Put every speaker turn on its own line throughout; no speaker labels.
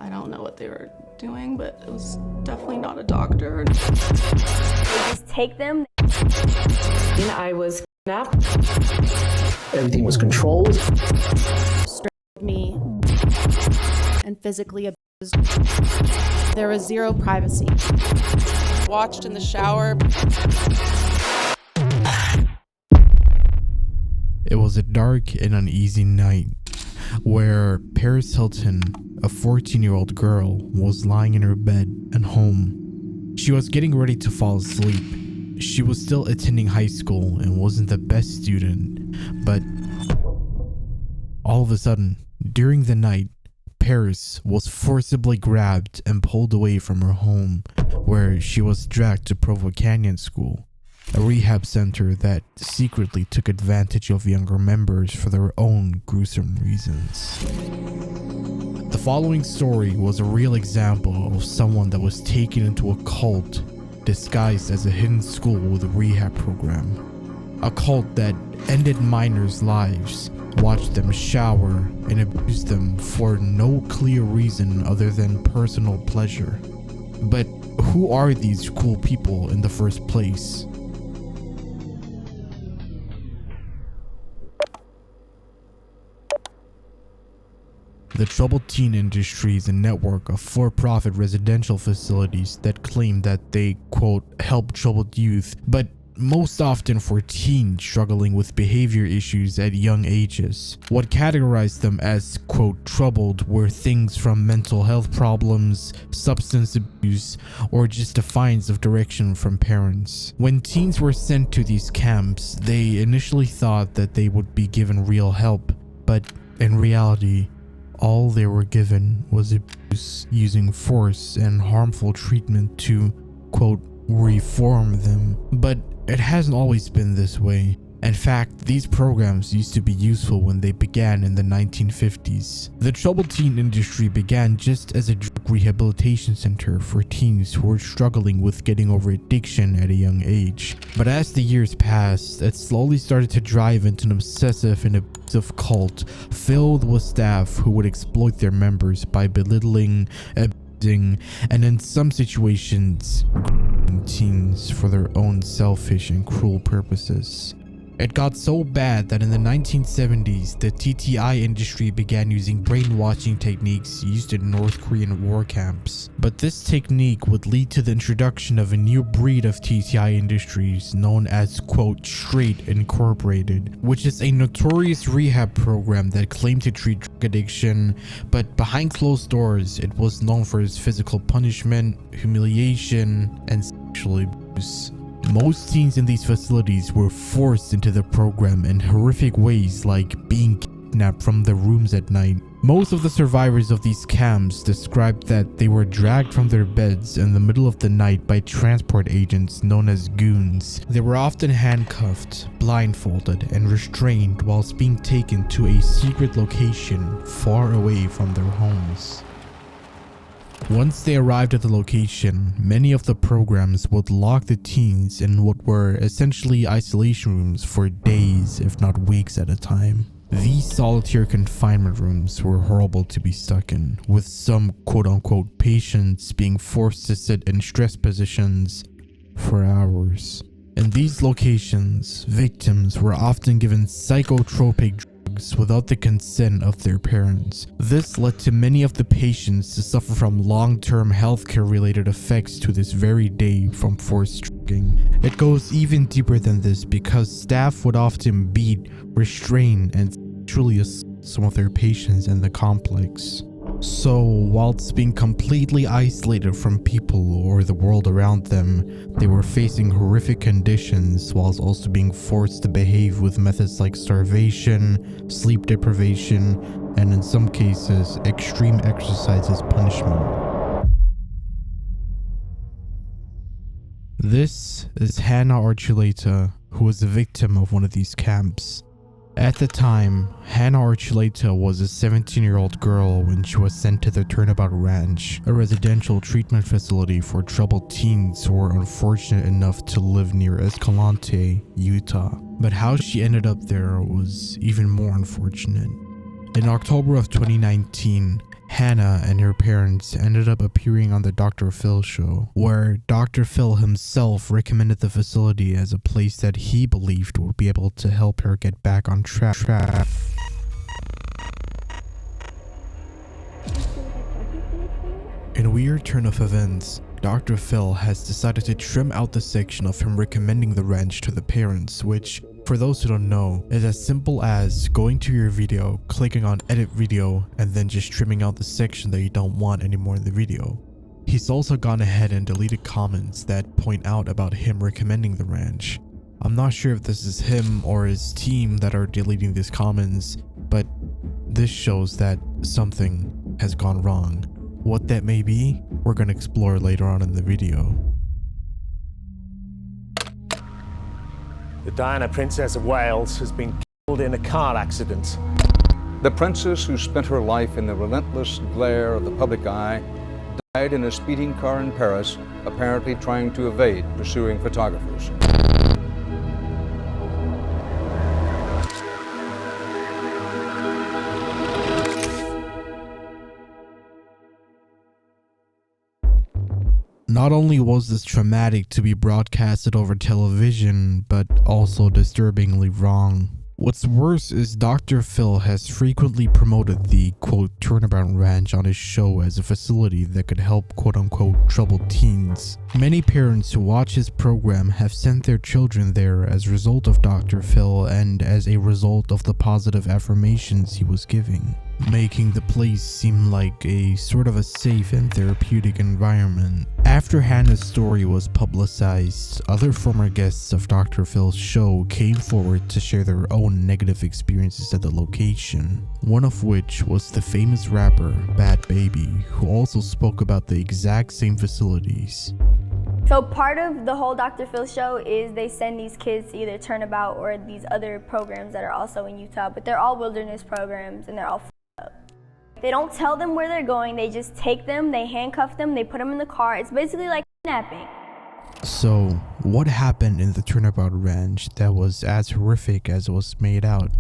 I don't know what they were doing, but it was definitely not a doctor.
They just take them.
And I was kidnapped.
Everything was controlled.
Stripped me and physically abused. There was zero privacy. Watched in the shower.
It was a dark and uneasy night where Paris Hilton, a 14-year-old girl, was lying in her bed at home. She was getting ready to fall asleep. She was still attending high school and wasn't the best student, but all of a sudden, during the night, Paris was forcibly grabbed and pulled away from her home, where she was dragged to Provo Canyon School, a rehab center that secretly took advantage of younger members for their own gruesome reasons. The following story was a real example of someone that was taken into a cult disguised as a hidden school with a rehab program. A cult that ended minors' lives, watched them shower, and abused them for no clear reason other than personal pleasure. But who are these cool people in the first place? The Troubled Teen Industry is a network of for-profit residential facilities that claim that they, quote, help troubled youth, but most often for teens struggling with behavior issues at young ages. What categorized them as, quote, troubled were things from mental health problems, substance abuse, or just defiance of direction from parents. When teens were sent to these camps, they initially thought that they would be given real help, but in reality, all they were given was abuse using force and harmful treatment to, quote, reform them. But it hasn't always been this way. In fact, these programs used to be useful when they began in the 1950s. The Troubled Teen Industry began just as a drug rehabilitation center for teens who were struggling with getting over addiction at a young age. But as the years passed, it slowly started to drive into an obsessive and abusive cult filled with staff who would exploit their members by belittling, abusing, and in some situations, teens for their own selfish and cruel purposes. It got so bad that in the 1970s, the T.T.I industry began using brainwashing techniques used in North Korean war camps. But this technique would lead to the introduction of a new breed of T.T.I industries known as, quote, Straight Incorporated, which is a notorious rehab program that claimed to treat drug addiction, but behind closed doors, it was known for its physical punishment, humiliation, and sexual abuse. Most teens in these facilities were forced into the program in horrific ways, like being kidnapped from their rooms at night. Most of the survivors of these camps described that they were dragged from their beds in the middle of the night by transport agents known as goons. They were often handcuffed, blindfolded, and restrained whilst being taken to a secret location far away from their homes. Once they arrived at the location, many of the programs would lock the teens in what were essentially isolation rooms for days, if not weeks at a time. These solitary confinement rooms were horrible to be stuck in, with some quote-unquote patients being forced to sit in stress positions for hours. In these locations, victims were often given psychotropic drugs without the consent of their parents. This led to many of the patients to suffer from long-term healthcare related effects to this very day from forced drugging. It goes even deeper than this because staff would often beat, restrain, and sexually assault some of their patients in the complex. So, whilst being completely isolated from people or the world around them, they were facing horrific conditions whilst also being forced to behave with methods like starvation, sleep deprivation, and in some cases, extreme exercise as punishment. This is Hannah Archuleta, who was a victim of one of these camps. At the time, Hannah Archuleta was a 17-year-old girl when she was sent to the Turnabout Ranch, a residential treatment facility for troubled teens who were unfortunate enough to live near Escalante, Utah. But how she ended up there was even more unfortunate. In October of 2019, Hannah and her parents ended up appearing on the Dr. Phil show, where Dr. Phil himself recommended the facility as a place that he believed would be able to help her get back on track. In a weird turn of events, Dr. Phil has decided to trim out the section of him recommending the ranch to the parents, which, for those who don't know, is as simple as going to your video, clicking on edit video, and then just trimming out the section that you don't want anymore in the video. He's also gone ahead and deleted comments that point out about him recommending the ranch. I'm not sure if this is him or his team that are deleting these comments, but this shows that something has gone wrong. What that may be, we're going to explore later on in the video.
The Diana, Princess of Wales, has been killed in a car accident.
The princess, who spent her life in the relentless glare of the public eye, died in a speeding car in Paris, apparently trying to evade pursuing photographers.
Not only was this traumatic to be broadcasted over television, but also disturbingly wrong. What's worse is Dr. Phil has frequently promoted the quote Turnabout Ranch on his show as a facility that could help quote unquote troubled teens. Many parents who watch his program have sent their children there as a result of Dr. Phil and as a result of the positive affirmations he was giving, making the place seem like a sort of a safe and therapeutic environment. After Hannah's story was publicized, other former guests of Dr. Phil's show came forward to share their own negative experiences at the location, one of which was the famous rapper Bad Baby, who also spoke about the exact same facilities.
So part of the whole Dr. Phil show is they send these kids to either Turnabout or these other programs that are also in Utah, but they're all wilderness programs and they're all up. They don't tell them where they're going, they just take them, they handcuff them, they put them in the car. It's basically like kidnapping.
So, what happened in the Turnabout Ranch that was as horrific as it was made out?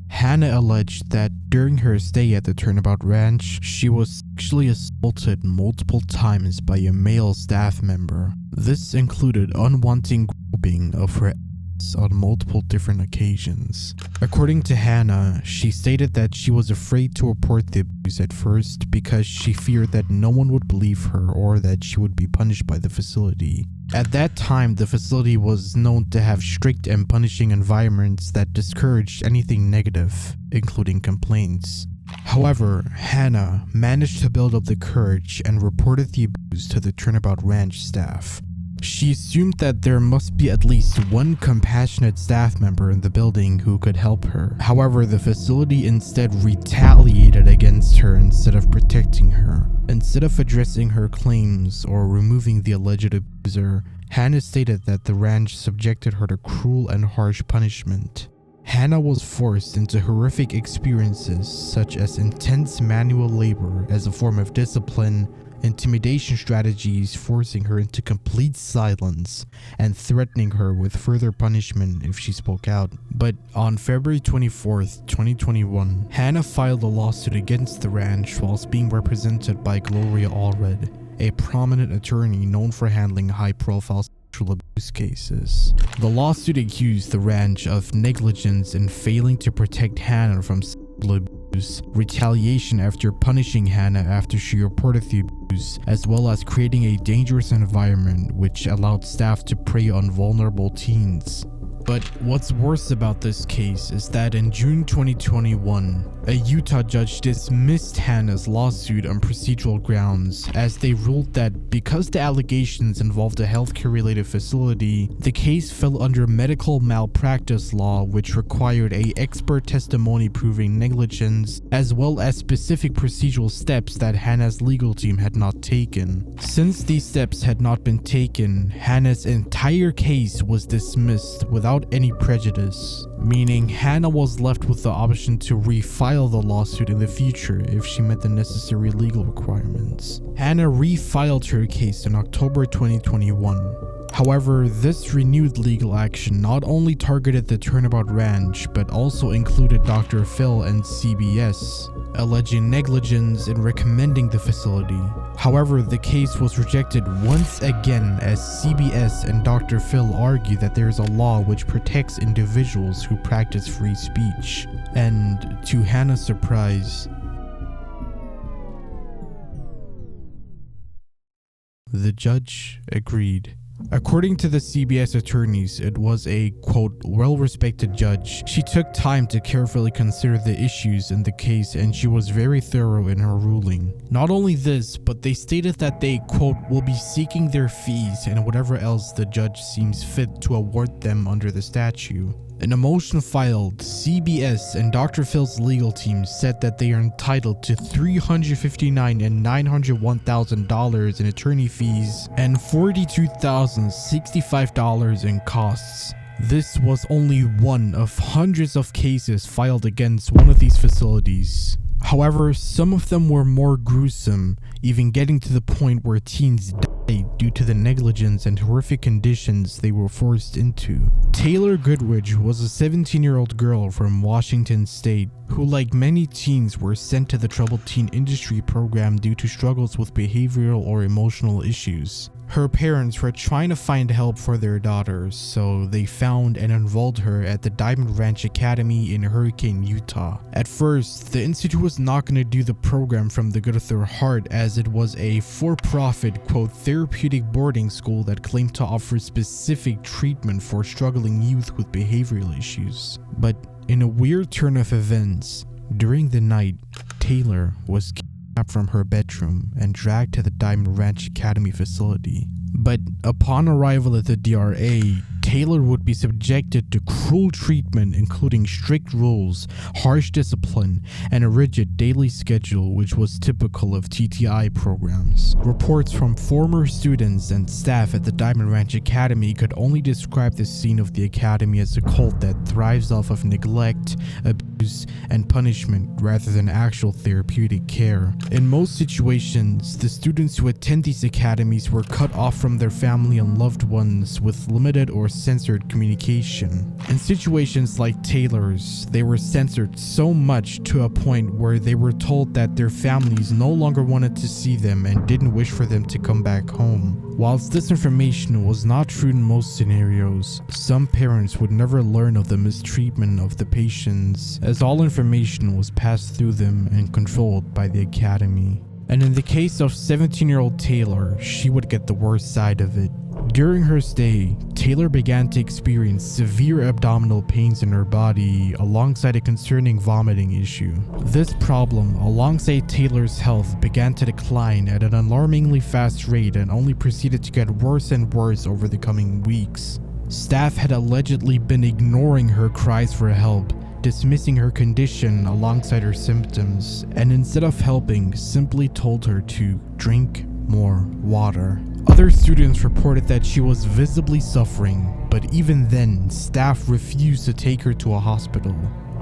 Hannah alleged that during her stay at the Turnabout Ranch, she was sexually assaulted multiple times by a male staff member. This included unwanted groping of her ass on multiple different occasions. According to Hannah, she stated that she was afraid to report the abuse at first because she feared that no one would believe her or that she would be punished by the facility. At that time, the facility was known to have strict and punishing environments that discouraged anything negative, including complaints. However, Hannah managed to build up the courage and reported the abuse to the Turnabout Ranch staff. She assumed that there must be at least one compassionate staff member in the building who could help her. However, the facility instead retaliated against her instead of protecting her. Instead of addressing her claims or removing the alleged abuser, Hannah stated that the ranch subjected her to cruel and harsh punishment. Hannah was forced into horrific experiences such as intense manual labor as a form of discipline, intimidation strategies forcing her into complete silence and threatening her with further punishment if she spoke out. But on February 24th, 2021, Hannah filed a lawsuit against the ranch whilst being represented by Gloria Allred, a prominent attorney known for handling high-profile sexual abuse cases. The lawsuit accused the ranch of negligence in failing to protect Hannah from sexual abuse, retaliation after punishing Hannah after she reported the abuse, as well as creating a dangerous environment which allowed staff to prey on vulnerable teens. But what's worse about this case is that in June 2021, a Utah judge dismissed Hannah's lawsuit on procedural grounds, as they ruled that because the allegations involved a healthcare-related facility, the case fell under medical malpractice law, which required an expert testimony proving negligence, as well as specific procedural steps that Hannah's legal team had not taken. Since these steps had not been taken, Hannah's entire case was dismissed without any prejudice, meaning Hannah was left with the option to refile the lawsuit in the future if she met the necessary legal requirements. Hannah refiled her case in October 2021. However, this renewed legal action not only targeted the Turnabout Ranch, but also included Dr. Phil and CBS, alleging negligence in recommending the facility. However, the case was rejected once again as CBS and Dr. Phil argue that there is a law which protects individuals who practice free speech. And to Hannah's surprise, the judge agreed. According to the CBS attorneys, it was a, quote, well-respected judge. She took time to carefully consider the issues in the case and she was very thorough in her ruling. Not only this, but they stated that they, quote, will be seeking their fees and whatever else the judge seems fit to award them under the statute. In a motion filed, CBS and Dr. Phil's legal team said that they are entitled to $359,000 and $901,000 in attorney fees and $42,065 in costs. This was only one of hundreds of cases filed against one of these facilities. However, some of them were more gruesome, even getting to the point where teens died due to the negligence and horrific conditions they were forced into. Taylor Goodrich was a 17-year-old girl from Washington State who, like many teens, were sent to the Troubled Teen Industry program due to struggles with behavioral or emotional issues. Her parents were trying to find help for their daughter, so they found and enrolled her at the Diamond Ranch Academy in Hurricane, Utah. At first, the institute was not going to do the program from the good of their heart, as it was a for-profit, quote, therapeutic boarding school that claimed to offer specific treatment for struggling youth with behavioral issues. But in a weird turn of events, during the night, Taylor was kidnapped from her bedroom and dragged to the Diamond Ranch Academy facility. But upon arrival at the DRA, Taylor would be subjected to cruel treatment, including strict rules, harsh discipline, and a rigid daily schedule which was typical of T.T.I. programs. Reports from former students and staff at the Diamond Ranch Academy could only describe the scene of the academy as a cult that thrives off of neglect, abuse, and punishment rather than actual therapeutic care. In most situations, the students who attend these academies were cut off from their family and loved ones with limited or censored communication. In situations like Taylor's, they were censored so much to a point where they were told that their families no longer wanted to see them and didn't wish for them to come back home. Whilst this information was not true in most scenarios, some parents would never learn of the mistreatment of the patients, as all information was passed through them and controlled by the academy. And in the case of 17-year-old Taylor, she would get the worst side of it. During her stay, Taylor began to experience severe abdominal pains in her body alongside a concerning vomiting issue. This problem, alongside Taylor's health, began to decline at an alarmingly fast rate and only proceeded to get worse and worse over the coming weeks. Staff had allegedly been ignoring her cries for help, dismissing her condition alongside her symptoms, and instead of helping, simply told her to drink more water. Other students reported that she was visibly suffering, but even then, staff refused to take her to a hospital.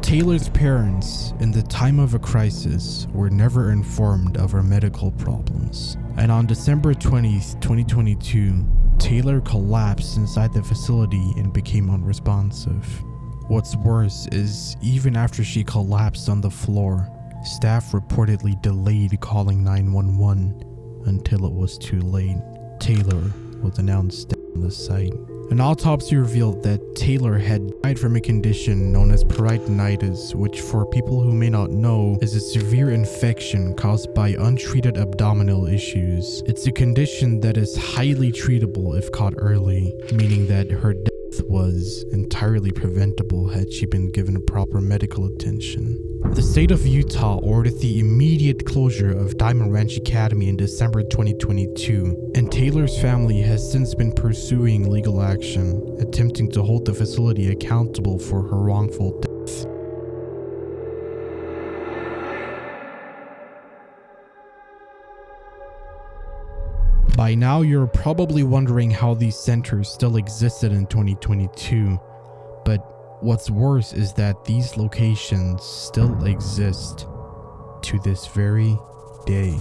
Taylor's parents, in the time of a crisis, were never informed of her medical problems. And on December 20th, 2022, Taylor collapsed inside the facility and became unresponsive. What's worse is, even after she collapsed on the floor, staff reportedly delayed calling 911 until it was too late. Taylor was announced dead on the site. An autopsy revealed that Taylor had died from a condition known as peritonitis, which, for people who may not know, is a severe infection caused by untreated abdominal issues. It's a condition that is highly treatable if caught early, meaning that her death was entirely preventable had she been given proper medical attention. The state of Utah ordered the immediate closure of Diamond Ranch Academy in December 2022, and Taylor's family has since been pursuing legal action, attempting to hold the facility accountable for her wrongful death. By now, you're probably wondering how these centers still existed in 2022, but what's worse is that these locations still exist to this very day.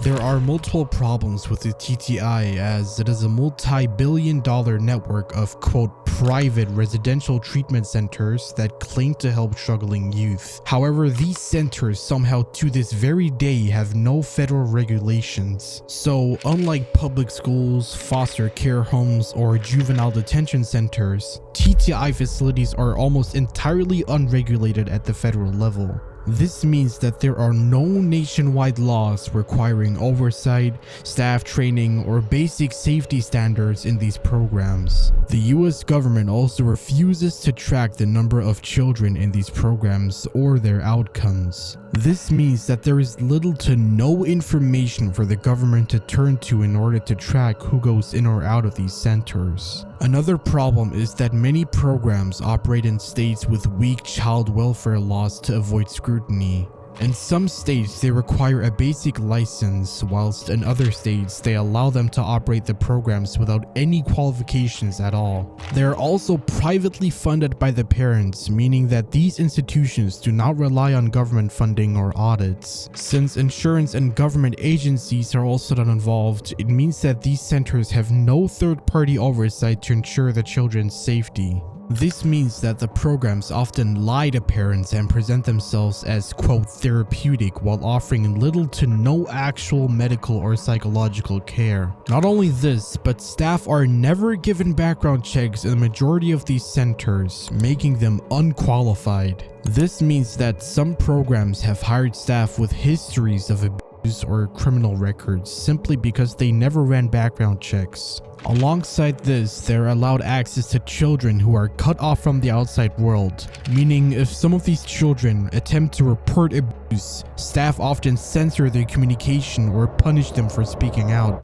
There are multiple problems with the T.T.I. as it is a multi-billion-dollar network of quote private residential treatment centers that claim to help struggling youth. However, these centers somehow to this very day have no federal regulations. So unlike public schools, foster care homes, or juvenile detention centers, T.T.I. facilities are almost entirely unregulated at the federal level. This means that there are no nationwide laws requiring oversight, staff training, or basic safety standards in these programs. The US government also refuses to track the number of children in these programs or their outcomes. This means that there is little to no information for the government to turn to in order to track who goes in or out of these centers. Another problem is that many programs operate in states with weak child welfare laws to avoid scrutiny. In some states, they require a basic license, whilst in other states, they allow them to operate the programs without any qualifications at all. They are also privately funded by the parents, meaning that these institutions do not rely on government funding or audits. Since insurance and government agencies are also not involved, it means that these centers have no third-party oversight to ensure the children's safety. This means that the programs often lie to parents and present themselves as quote therapeutic while offering little to no actual medical or psychological care. Not only this, but staff are never given background checks in the majority of these centers, making them unqualified. This means that some programs have hired staff with histories of abuse or criminal records simply because they never ran background checks. Alongside this, they're allowed access to children who are cut off from the outside world, meaning if some of these children attempt to report abuse, staff often censor their communication or punish them for speaking out.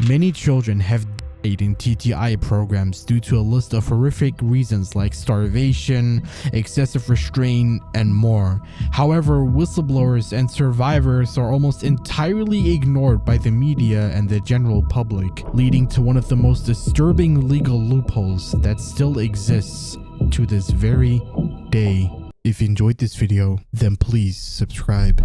Many children have died in T.T.I. programs due to a list of horrific reasons like starvation, excessive restraint, and more. However, whistleblowers and survivors are almost entirely ignored by the media and the general public, leading to one of the most disturbing legal loopholes that still exists to this very day. If you enjoyed this video, then please subscribe.